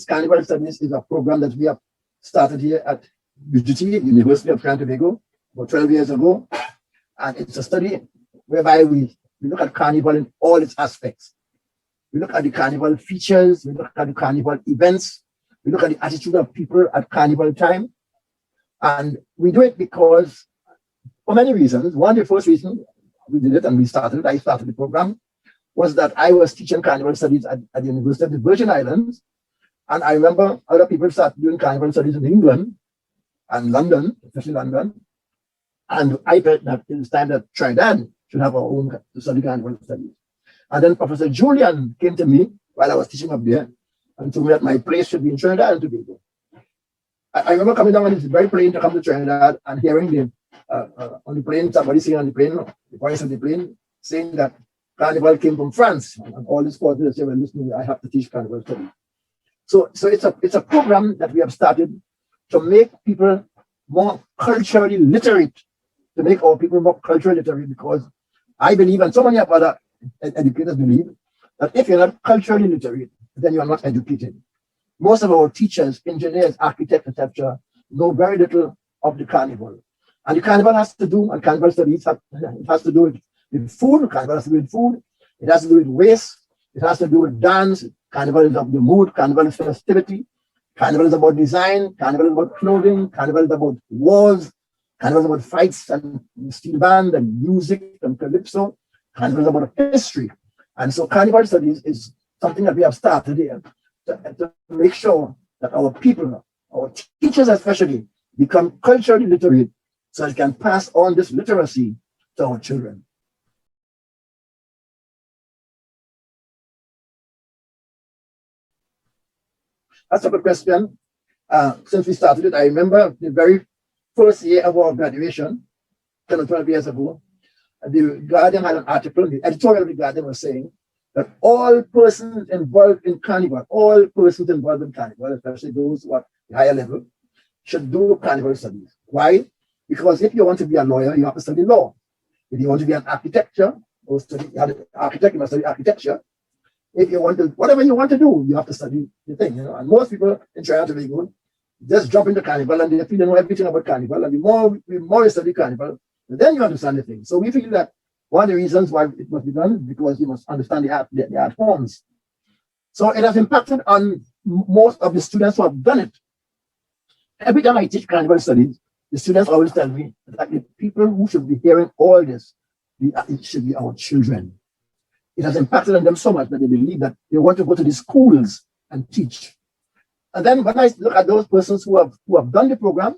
Carnival Studies is a program that we have started here at UGT, University of Trinidad and Tobago, about 12 years ago. And it's a study whereby we look at Carnival in all its aspects. We look at the Carnival features, we look at the Carnival events, we look at the attitude of people at Carnival time. And we do it because, for many reasons. One, the first reason we did it and I started the program, was that I was teaching Carnival Studies at the University of the Virgin Islands. And I remember other people started doing Carnival Studies in England and London, especially London. And I felt that it was time that Trinidad should have our own study Carnival Studies. And then Professor Julian came to me while I was teaching up there and told me that my place should be in Trinidad and Tobago. I remember coming down on this very plane to come to Trinidad and hearing on the plane, somebody saying on the plane, the voice of the plane, saying that Carnival came from France. And all this quarter, they say, well, listen, I have to teach Carnival Studies. So it's a program that we have started to make people more culturally literate, to make our people more culturally literate, because I believe, and so many of other educators believe, that if you're not culturally literate, then you are not educated. Most of our teachers, engineers, architects, etc., know very little of the Carnival. And the Carnival has to do, and Carnival Studies has to do with food. Carnival has to do with food. It has to do with race. It has to do with dance. Carnival is of the mood. Carnival is festivity. Carnival is about design. Carnival is about clothing. Carnival is about wars. Carnival is about fights and steel band and music and calypso. Carnival is about history. And so Carnival Studies is something that we have started here to make sure that our people, our teachers especially, become culturally literate so they can pass on this literacy to our children. That's a good question. Since we started it, I remember the very first year of our graduation, 10 or 12 years ago, the Guardian had an article, the editorial of the Guardian was saying that all persons involved in Carnival, especially those who are at the higher level, should do Carnival Studies. Why? Because if you want to be a lawyer, you have to study law. If you want to be an architecture, or study architect, you must study architecture. If you want to, whatever you want to do, you have to study the thing, you know. And most people in Trinidad and Tobago just jump into Carnival and they feel they know everything about Carnival. And the more you study Carnival, then you understand the thing. So we feel that one of the reasons why it must be done is because you must understand the art forms. So it has impacted on most of the students who have done it. Every time I teach Carnival Studies, the students always tell me that the people who should be hearing all this, it should be our children. It has impacted on them so much that they believe that they want to go to the schools and teach. And then when I look at those persons who have done the program,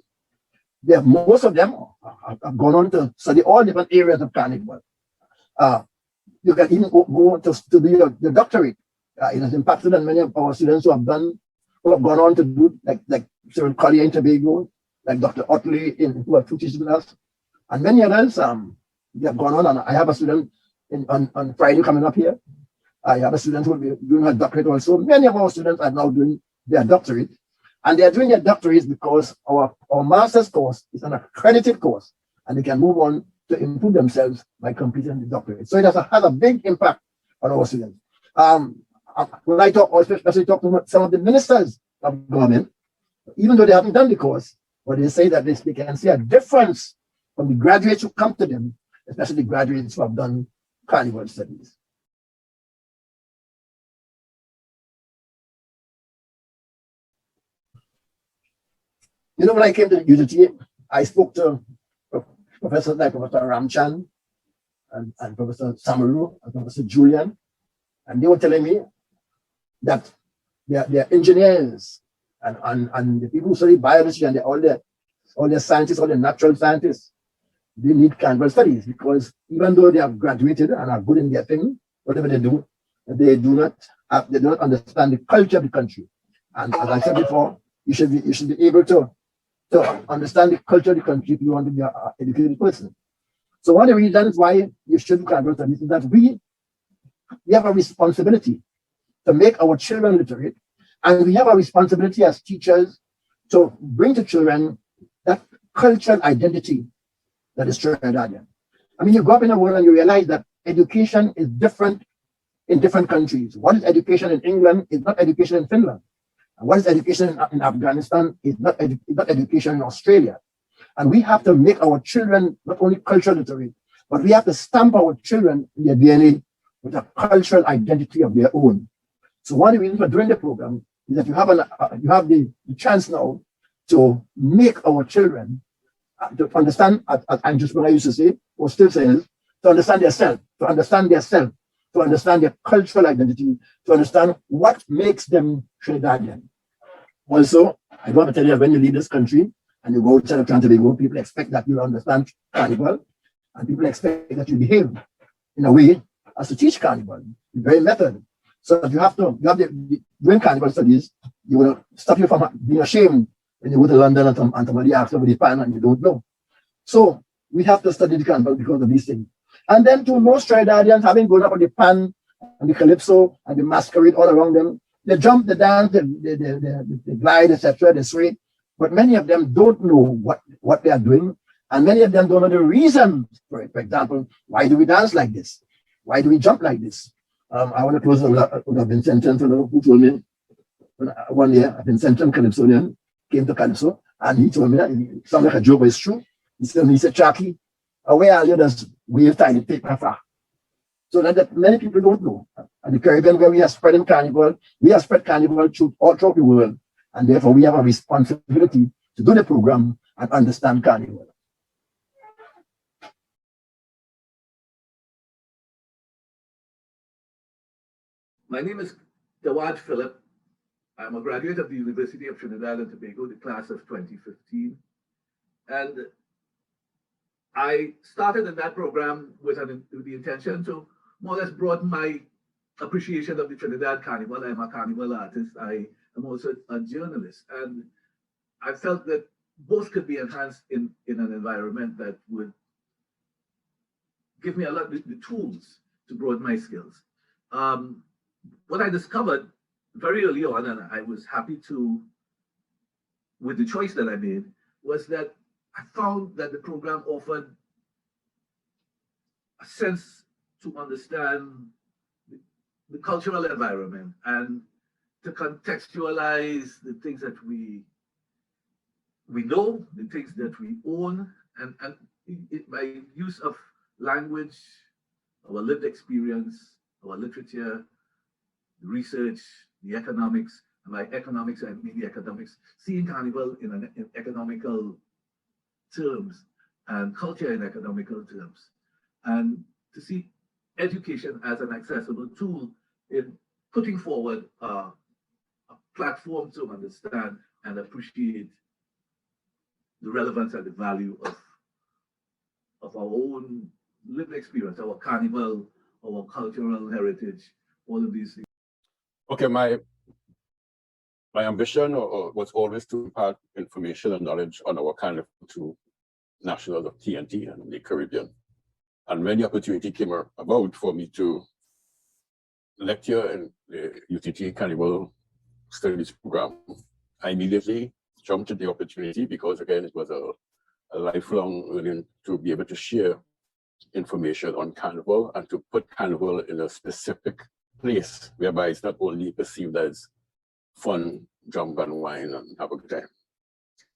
most of them have gone on to study all different areas of Carnival. You can even go to do your doctorate. It has impacted on many of our students who have gone on to do like Cyril Collier in Tobago, like Dr. Otley who have teaching with us, and many others. They have gone on, and I have a student on Friday coming up here. I have a student who will be doing her doctorate also. Many of our students are now doing their doctorate, and they are doing their doctorates because our master's course is an accredited course, and they can move on to improve themselves by completing the doctorate. So it has a big impact on our students. When I talk, especially talk to some of the ministers of government, even though they haven't done the course, but they say that they can see a difference from the graduates who come to them, especially the graduates who have done Carnival Studies. You know, when I came to UGT, I spoke to professors like Professor Ramchan and Professor Samaru and Professor Julian, and they were telling me that they're engineers and the people who study biology and all their scientists, all the natural scientists, they need Carnival Studies because even though they have graduated and are good in their thing, whatever they do, they do not understand the culture of the country. And as I said before, you should be able to understand the culture of the country if you want to be an educated person. So one of the reasons why you should do Carnival Studies is that we have a responsibility to make our children literate, and we have a responsibility as teachers to bring to children that cultural identity that is Trinidadian. I mean, you go up in the world and you realize that education is different in different countries. What is education in England is not education in Finland. What is education in Afghanistan is not education in Australia. And we have to make our children not only cultural literate, but we have to stamp our children in their DNA with a cultural identity of their own. So one of the reasons for doing the program is that you have the chance now to make our children to understand, as Andrew Springer used to say, or still says, to understand their cultural identity, to understand what makes them Trinidadian. Also, I want to tell you, when you leave this country and you go outside of Trinidad, people expect that you'll understand Carnival, and people expect that you behave in a way as to teach Carnival, the very method. So you have doing Carnival studies, you will stop you from being ashamed when you go to London and somebody asks over the pan and you don't know. So we have to study the Carnival because of these things. And then to most Trinidadians, having grown up on the pan and the calypso and the masquerade all around them, they jump, they dance, they glide, etc., they sway. But many of them don't know what they are doing. And many of them don't know the reason for it. For example, why do we dance like this? Why do we jump like this? I want to close with a Vincentian fellow who told me one year, a Vincentian Calypsonian came to Calypso, and he told me that it sounded like a joke, but it's true. He said, Chucky, where are you? Just wave tiny, take my far. So that many people don't know. And the Caribbean, where we are spreading Carnival, we have spread Carnival all throughout the world. And therefore, we have a responsibility to do the program and understand Carnival. My name is Dawad Philip. I'm a graduate of the University of Trinidad and Tobago, the class of 2015. And I started in that program with the intention to more or less broaden my appreciation of the Trinidad Carnival. I'm a carnival artist. I am also a journalist. And I felt that both could be enhanced in an environment that would give me a lot of the tools to broaden my skills. What I discovered very early on, and I was happy with the choice that I made, was that I found that the program offered a sense to understand the cultural environment and to contextualize the things that we know, the things that we own, and by use of language, our lived experience, our literature, the research, the economics, and by economics I mean the academics, seeing Carnival in economical terms and culture in economical terms, and to see education as an accessible tool in putting forward a platform to understand and appreciate the relevance and the value of our own lived experience, our Carnival, our cultural heritage, all of these things. Okay, my ambition was always to impart information and knowledge on our Carnival to nationals of TNT and the Caribbean. And when the opportunity came about for me to lecture in the UTT Carnival Studies program, I immediately jumped at the opportunity because, again, it was a lifelong learning to be able to share information on Carnival and to put Carnival in a specific place whereby it's not only perceived as fun, jump and wine and have a good time.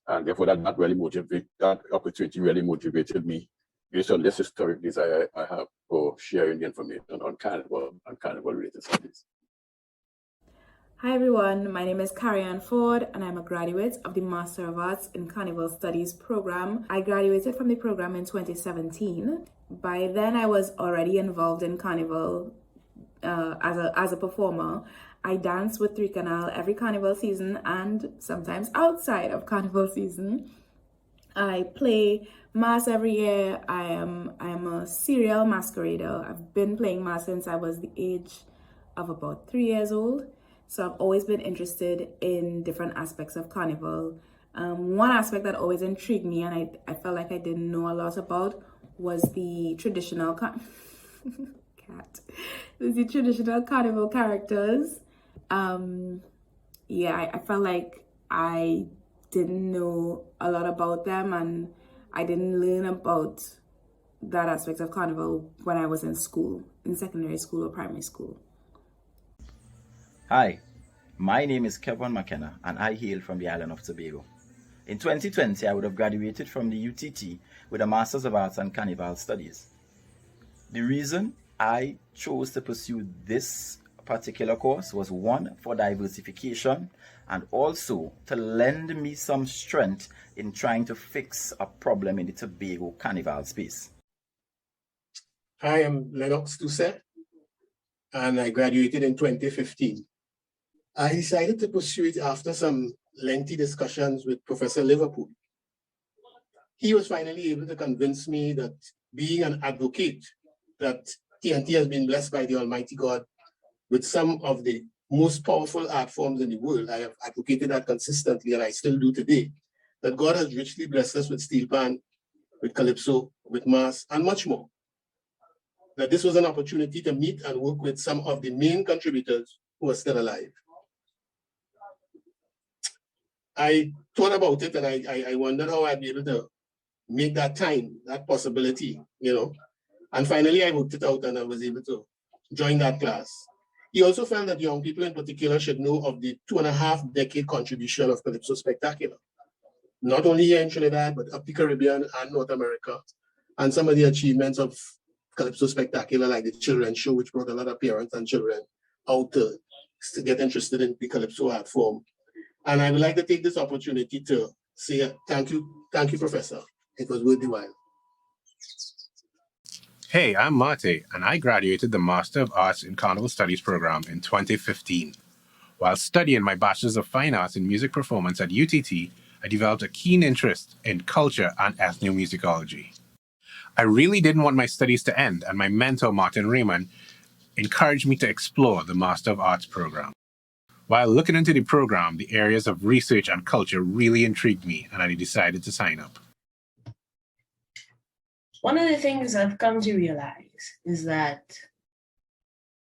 And therefore that opportunity really motivated me based on this historic desire I have for sharing the information on Carnival and Carnival related studies. Hi everyone, my name is Carrie-Ann Ford and I'm a graduate of the Master of Arts in Carnival Studies program. I graduated from the program in 2017. By then I was already involved in Carnival as a performer. I dance with Three Canal every Carnival season and sometimes outside of Carnival season. I play mass every year. I am a serial masquerader. I've been playing mass since I was the age of about 3 years old. So I've always been interested in different aspects of Carnival. One aspect that always intrigued me and I felt like I didn't know a lot about was the traditional the traditional Carnival characters. I felt like I didn't know a lot about them and I didn't learn about that aspect of Carnival when I was in school, in secondary school or primary school. Hi, My name is Kevin McKenna and I hail from the island of Tobago. In 2020, I would have graduated from the UTT with a Masters of Arts and Carnival Studies. The reason I chose to pursue this particular course was one, for diversification, and also to lend me some strength in trying to fix a problem in the Tobago Carnival space. I am Lennox Doucet, and I graduated in 2015. I decided to pursue it after some lengthy discussions with Professor Liverpool. He was finally able to convince me that being an advocate, that TNT has been blessed by the Almighty God with some of the most powerful art forms in the world. I have advocated that consistently, and I still do today, that God has richly blessed us with steel pan, with calypso, with mass, and much more. That this was an opportunity to meet and work with some of the main contributors who are still alive. I thought about it, and I wondered how I'd be able to make that time, that possibility, And finally, I worked it out, and I was able to join that class. He also felt that young people in particular should know of the 2.5-decade contribution of Calypso Spectacular, not only here in Trinidad, but up the Caribbean and North America, and some of the achievements of Calypso Spectacular, like the children's show, which brought a lot of parents and children out to get interested in the Calypso art form. And I would like to take this opportunity to say thank you, Professor. It was worth the while. Hey, I'm Mate, and I graduated the Master of Arts in Carnival Studies program in 2015. While studying my Bachelor's of Fine Arts in Music Performance at UTT, I developed a keen interest in culture and ethnomusicology. I really didn't want my studies to end, and my mentor, Martin Raymond, encouraged me to explore the Master of Arts program. While looking into the program, the areas of research and culture really intrigued me, and I decided to sign up. One of the things I've come to realize is that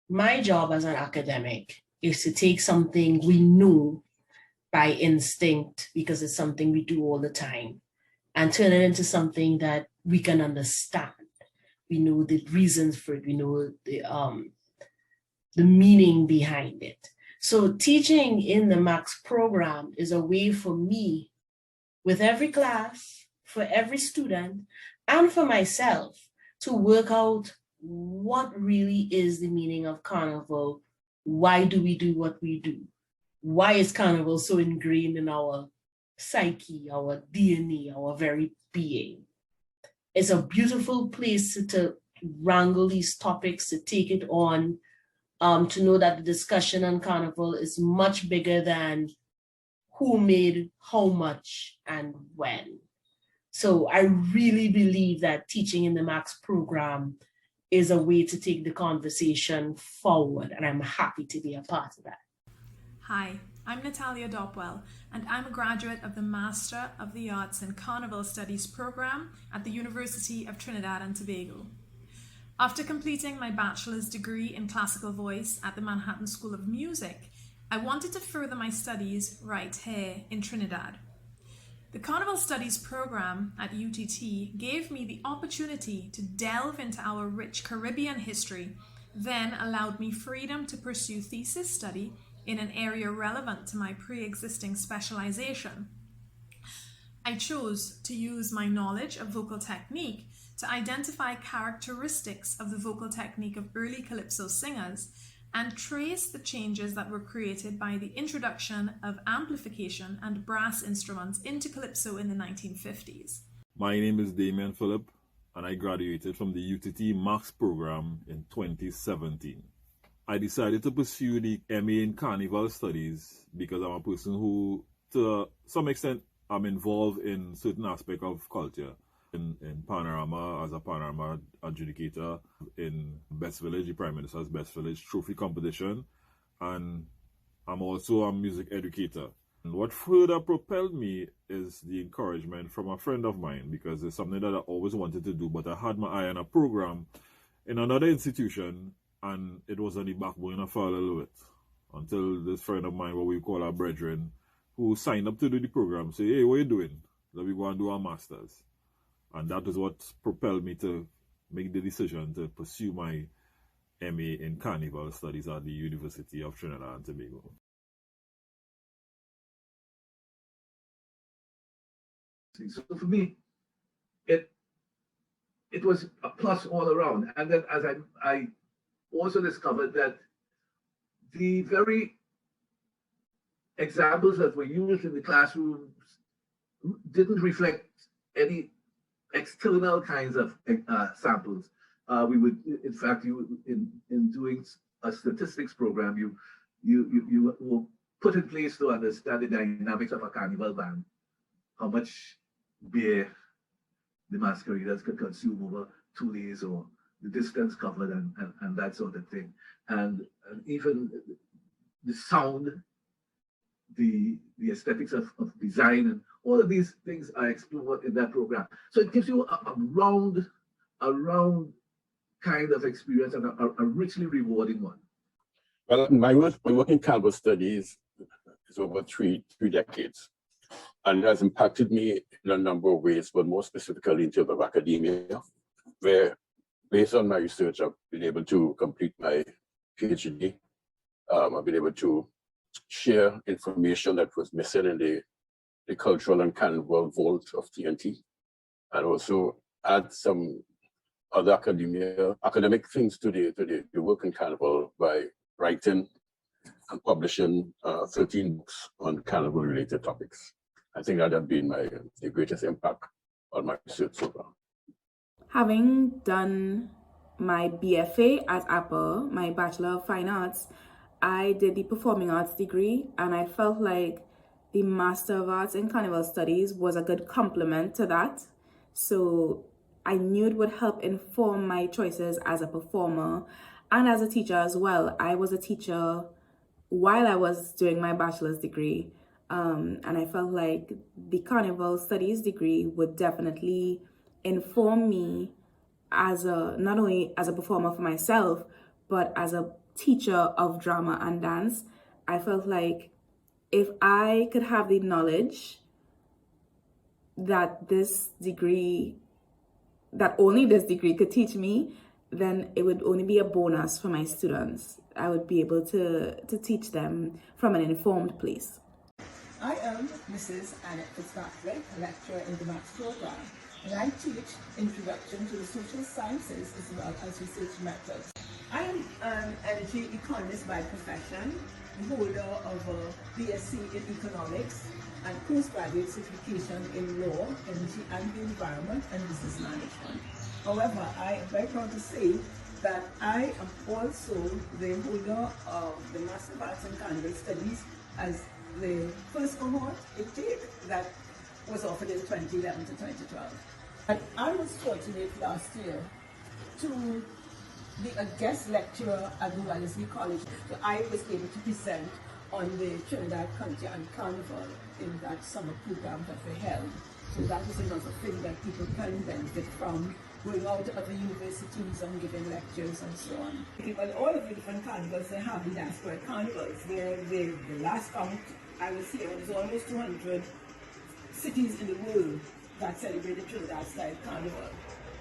my job as an academic is to take something we know by instinct, because it's something we do all the time, and turn it into something that we can understand. We know the reasons for it. We know the meaning behind it. So teaching in the Max program is a way for me, with every class, for every student, and for myself, to work out what really is the meaning of Carnival. Why do we do what we do? Why is Carnival so ingrained in our psyche, our DNA, our very being? It's a beautiful place to wrangle these topics, to take it on, to know that the discussion on Carnival is much bigger than who made how much and when. So I really believe that teaching in the Max program is a way to take the conversation forward, and I'm happy to be a part of that. Hi, I'm Natalia Dopwell, and I'm a graduate of the Master of the Arts in Carnival Studies program at the University of Trinidad and Tobago. After completing my bachelor's degree in classical voice at the Manhattan School of Music, I wanted to further my studies right here in Trinidad. The Carnival Studies program at UTT gave me the opportunity to delve into our rich Caribbean history, then allowed me freedom to pursue thesis study in an area relevant to my pre-existing specialization. I chose to use my knowledge of vocal technique to identify characteristics of the vocal technique of early calypso singers and trace the changes that were created by the introduction of amplification and brass instruments into calypso in the 1950s. My name is Damien Phillip, and I graduated from the UTT Max program in 2017. I decided to pursue the MA in Carnival Studies because I'm a person who, to some extent, I'm involved in certain aspect of culture. In Panorama, as a Panorama adjudicator, in Best Village, the Prime Minister's Best Village Trophy competition, and I'm also a music educator. And what further propelled me is the encouragement from a friend of mine, because it's something that I always wanted to do, but I had my eye on a program in another institution, and it was on the back burner for a little bit, until this friend of mine, what we call our brethren, who signed up to do the program, say, hey, what are you doing? Let me go and do our masters. And that is what propelled me to make the decision to pursue my MA in Carnival Studies at the University of Trinidad and Tobago. So for me, it was a plus all around. And then as I also discovered that the very examples that were used in the classrooms didn't reflect any external kinds of samples. We would, in fact, in doing a statistics program, you will put in place to understand the dynamics of a carnival band, how much beer the masqueraders could consume over 2 days, or the distance covered, and that sort of thing, and even the sound, the aesthetics of design, and all of these things are explored in that program. So it gives you a round kind of experience, and a richly rewarding one. Well, my work in Carnival studies is over three decades, and it has impacted me in a number of ways, but more specifically in terms of academia, where based on my research, I've been able to complete my PhD. I've been able to share information that was missing in the cultural and carnival vault of TNT, and also add some other academic things to the work in carnival by writing and publishing 13 books on carnival related topics. I think that has been the greatest impact on my research so far. Having done my BFA at Apple, my Bachelor of Fine Arts, I did the Performing Arts degree, and I felt like the Master of Arts in Carnival Studies was a good complement to that. So I knew it would help inform my choices as a performer and as a teacher as well. I was a teacher while I was doing my bachelor's degree, and I felt like the Carnival Studies degree would definitely inform me as not only as a performer for myself, but as a teacher of drama and dance. I felt like if I could have the knowledge that only this degree could teach me, then it would only be a bonus for my students. I would be able to teach them from an informed place. I am Mrs. Annette Fitzpatrick, a lecturer in the Maths program, and I teach Introduction to the Social Sciences as well as Research Methods. I am an energy economist by profession, the holder of a BSc in Economics and postgraduate certification in Law, Energy and the Environment, and Business Management. However, I am very proud to say that I am also the holder of the Master of Arts in Carnival Studies as the first cohort intake that was offered in 2011 to 2012. And I was fortunate last year to be a guest lecturer at the Wellesley College. So I was able to present on the Trinidad Country and Carnival in that summer program that we held. So that is another thing that people can benefit from, going out to other universities and giving lectures and so on. Well, all of the different carnivals, they have the diaspora carnivals. The last count I was here, it was almost 200 cities in the world that celebrated Trinidad style carnival.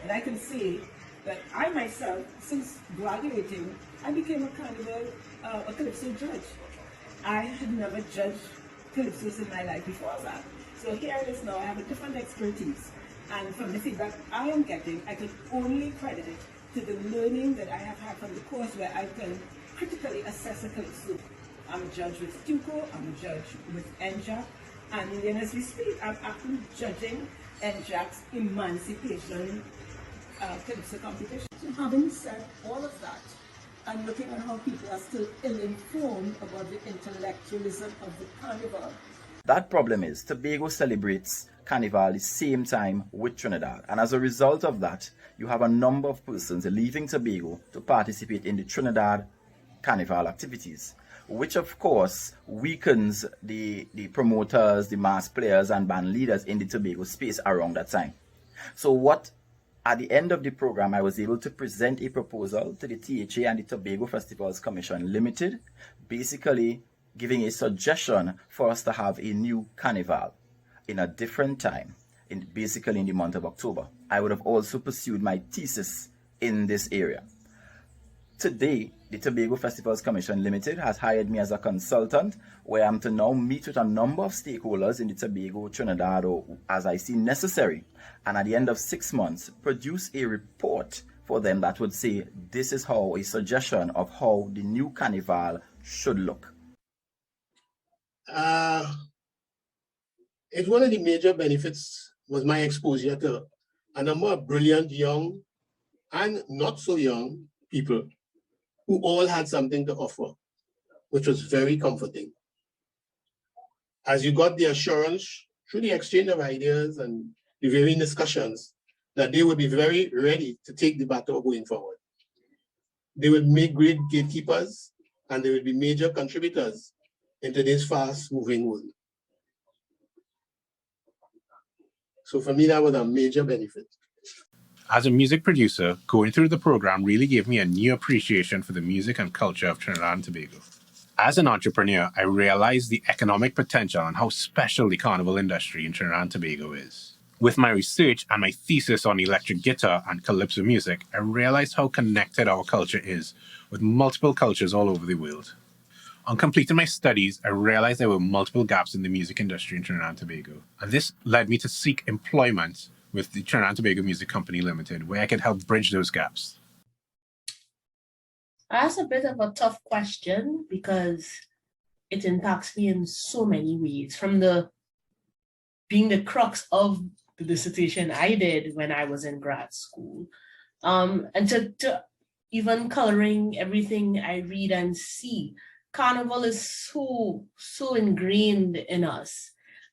And I can say that I myself, since graduating, I became a carnival, a calypso judge. I had never judged calypsos in my life before that. So here it is now, I have a different expertise. And from the feedback I am getting, I can only credit it to the learning that I have had from the course, where I can critically assess a calypso. I'm a judge with Stuco, I'm a judge with NJAC, and then as we speak, I'm actually judging NJAC's Emancipation calypso competition. So having said all of that, and looking at how people are still ill-informed about the intellectualism of the carnival. That problem is Tobago celebrates Carnival the same time with Trinidad, and as a result of that, you have a number of persons leaving Tobago to participate in the Trinidad Carnival activities, which of course weakens the promoters, the mass players and band leaders in the Tobago space around that time. So at the end of the program, I was able to present a proposal to the THA and the Tobago Festivals Commission Limited, basically giving a suggestion for us to have a new carnival in a different time, basically in the month of October. I would have also pursued my thesis in this area. Today, the Tobago Festivals Commission Limited has hired me as a consultant, where I'm to now meet with a number of stakeholders in the Tobago, Trinidad, or as I see necessary, and at the end of 6 months, produce a report for them that would say this is how a suggestion of how the new carnival should look. It's one of the major benefits was my exposure to a number of brilliant young and not so young people who all had something to offer, which was very comforting. As you got the assurance through the exchange of ideas and the varying discussions that they would be very ready to take the battle going forward. They would make great gatekeepers and they would be major contributors in today's fast-moving world. So for me, that was a major benefit. As a music producer, going through the program really gave me a new appreciation for the music and culture of Trinidad and Tobago. As an entrepreneur, I realized the economic potential and how special the carnival industry in Trinidad and Tobago is. With my research and my thesis on electric guitar and calypso music, I realized how connected our culture is with multiple cultures all over the world. On completing my studies, I realized there were multiple gaps in the music industry in Trinidad and Tobago, and this led me to seek employment with the Trinidad and Tobago Music Company Limited, where I could help bridge those gaps. That's a bit of a tough question because it impacts me in so many ways. From being the crux of the dissertation I did when I was in grad school, and to even coloring everything I read and see. Carnival is so ingrained in us.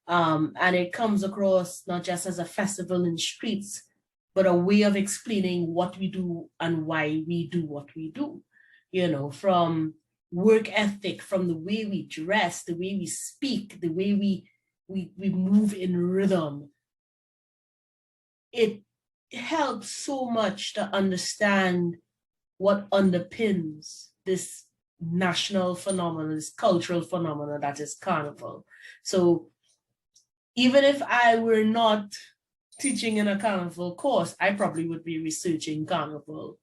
And it comes across not just as a festival in streets, but a way of explaining what we do and why we do what we do. You know, from work ethic, from the way we dress, the way we speak, the way we move in rhythm. It helps so much to understand what underpins this national phenomenon, this cultural phenomenon that is carnival. So even if I were not teaching in a carnival course, I probably would be researching carnival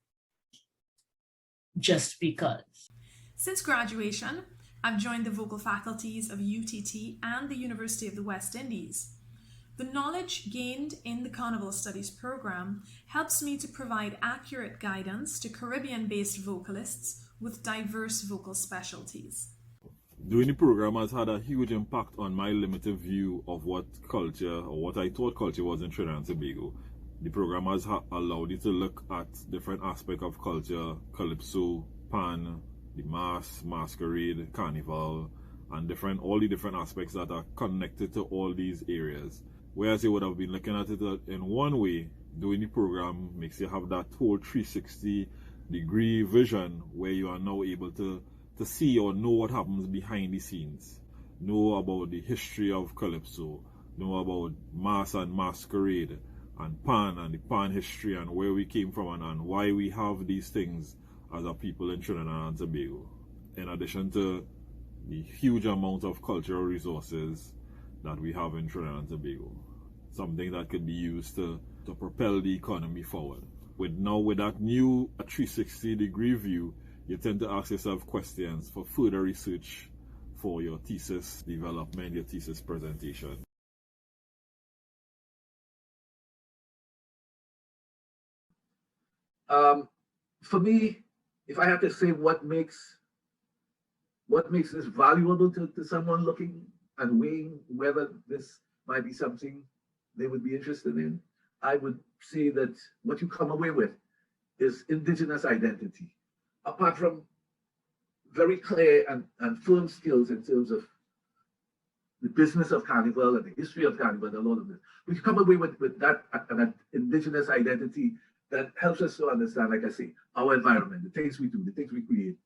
just because. Since graduation, I've joined the vocal faculties of UTT and the University of the West Indies. The knowledge gained in the Carnival Studies program helps me to provide accurate guidance to Caribbean-based vocalists with diverse vocal specialties. Doing the program has had a huge impact on my limited view of what culture, or what I thought culture was in Trinidad and Tobago. The program has allowed you to look at different aspects of culture: calypso, pan, the masquerade, carnival, and all the different aspects that are connected to all these areas. Whereas you would have been looking at it in one way, doing the program makes you have that whole 360-degree vision where you are now able to see or know what happens behind the scenes, know about the history of calypso, know about mass and masquerade, and pan and the pan history and where we came from and why we have these things as a people in Trinidad and Tobago, in addition to the huge amount of cultural resources that we have in Trinidad and Tobago, something that could be used to propel the economy forward. With that new 360-degree view, you tend to ask yourself questions for further research for your thesis development, your thesis presentation. For me, if I had to say what makes this valuable to someone looking and weighing whether this might be something they would be interested in, I would say that what you come away with is indigenous identity. Apart from very clear and firm skills in terms of the business of carnival and the history of carnival and all of this, we come away with that indigenous identity that helps us to understand, like I say, our environment, the things we do, the things we create,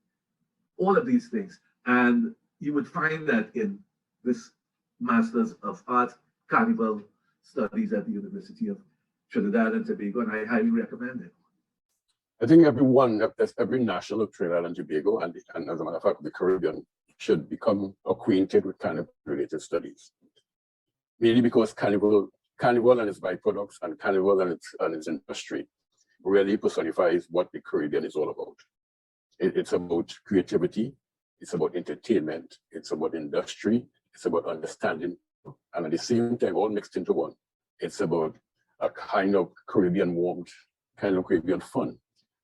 all of these things. And you would find that in this Masters of Art Carnival Studies at the University of Trinidad and Tobago, and I highly recommend it. I think every national of Trinidad and Tobago, and as a matter of fact, the Caribbean, should become acquainted with carnival-related studies. Mainly because carnival and its byproducts and carnival and its industry really personifies what the Caribbean is all about. It's about creativity, it's about entertainment, it's about industry, it's about understanding, and at the same time, all mixed into one. It's about a kind of Caribbean warmth, kind of Caribbean fun.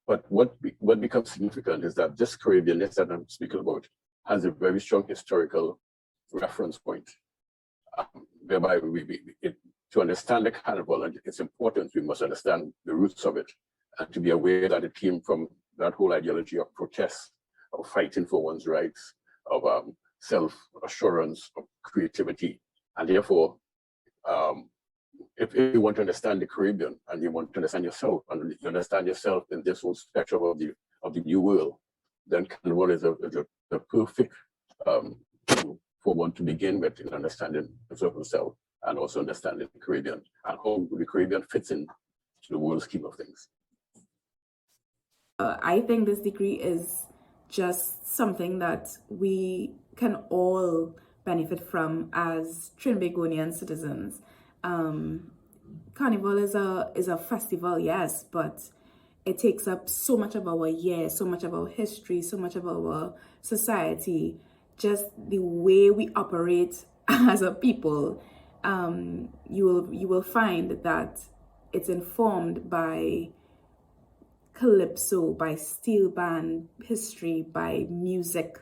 But what becomes significant is that this Caribbeanness that I'm speaking about has a very strong historical reference point, whereby to understand the carnival and its importance, we must understand the roots of it, and to be aware that it came from that whole ideology of protest, of fighting for one's rights, of self-assurance, of creativity. And therefore, if you want to understand the Caribbean and you want to understand yourself, and you understand yourself in this whole spectrum of the new world, then Carnival is a perfect for one to begin with in understanding himself and also understanding the Caribbean and how the Caribbean fits in to the world scheme of things. I think this degree is just something that we can all benefit from as Trinbagonian citizens. Carnival is a festival, yes, but it takes up so much of our year, so much of our history, so much of our society, just the way we operate as a people. You will find that it's informed by calypso, by steel band history, by music.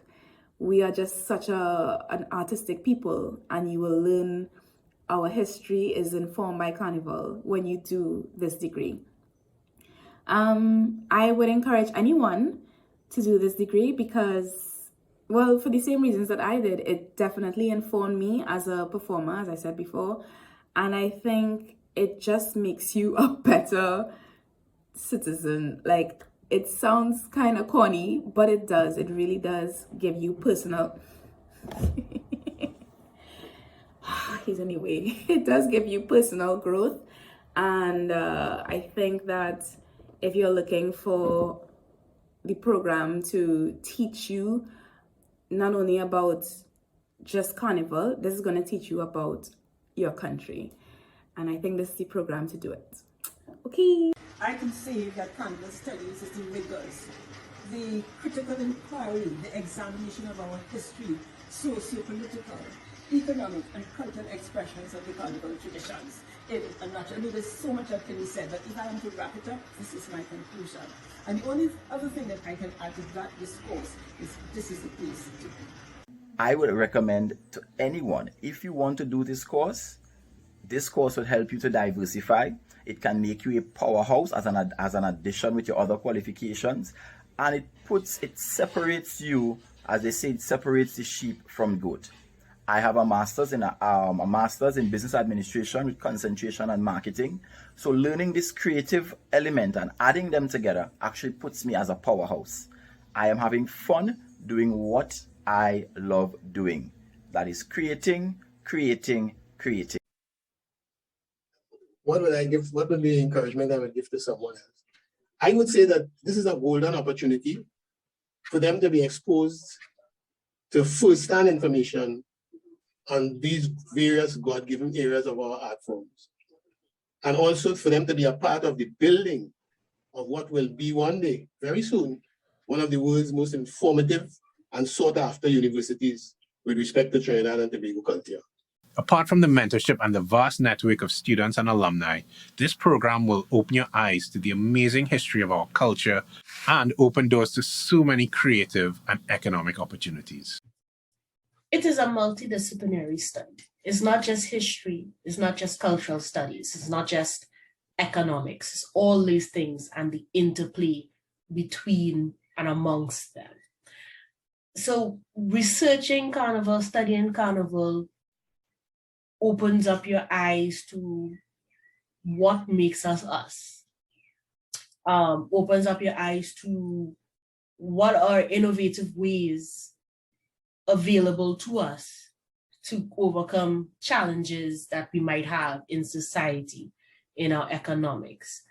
We are just such an artistic people, and you will learn our history is informed by Carnival when you do this degree. I would encourage anyone to do this degree because, well, for the same reasons that I did, it definitely informed me as a performer, as I said before, and I think it just makes you a better citizen. Like, it sounds kind of corny, but it does. It really does give you personal anyway, it does give you personal growth. And I think that if you're looking for the program to teach you not only about just Carnival, this is going to teach you about your country. And I think this is the program to do it. Okay. I can say that Carnival Studies is the rigors, the critical inquiry, the examination of our history, socio-political, economic and cultural expressions of the Carnival traditions. In a nutshell, there's so much that can be said, but if I am to wrap it up, this is my conclusion. And the only other thing that I can add to that discourse is this is the place to be. I would recommend to anyone, if you want to do this course will help you to diversify. It can make you a powerhouse as an addition with your other qualifications, and it separates you, as they say, it separates the sheep from goat. I have a master's in business administration with concentration on marketing. So learning this creative element and adding them together actually puts me as a powerhouse. I am having fun doing what I love doing. That is creating. What would be the encouragement I would give to someone else? I would say that this is a golden opportunity for them to be exposed to first-hand information on these various God-given areas of our art forms. And also for them to be a part of the building of what will be one day, very soon, one of the world's most informative and sought-after universities with respect to Trinidad and Tobago culture. Apart from the mentorship and the vast network of students and alumni, this program will open your eyes to the amazing history of our culture and open doors to so many creative and economic opportunities. It is a multidisciplinary study. It's not just history, it's not just cultural studies, it's not just economics, it's all these things and the interplay between and amongst them. So researching Carnival, studying Carnival opens up your eyes to what makes us us. Opens up your eyes to what are innovative ways available to us to overcome challenges that we might have in society, in our economics,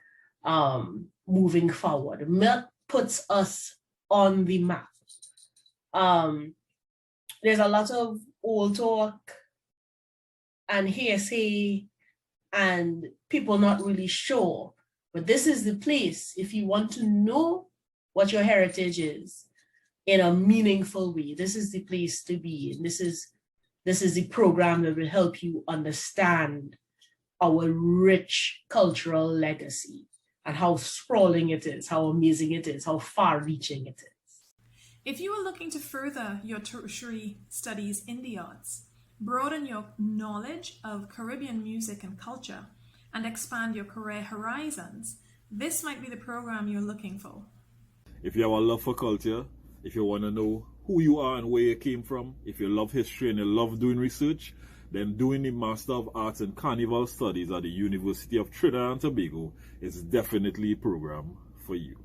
moving forward. MELT puts us on the map. There's a lot of old talk and hearsay and people not really sure, but this is the place if you want to know what your heritage is, in a meaningful way. This is the place to be. And this is the program that will help you understand our rich cultural legacy and how sprawling it is, how amazing it is, how far-reaching it is. If you are looking to further your tertiary studies in the arts, broaden your knowledge of Caribbean music and culture, and expand your career horizons, this might be the program you're looking for. If you have a love for culture, if you want to know who you are and where you came from, if you love history and you love doing research, then doing the Master of Arts in Carnival Studies at the University of Trinidad and Tobago is definitely a program for you.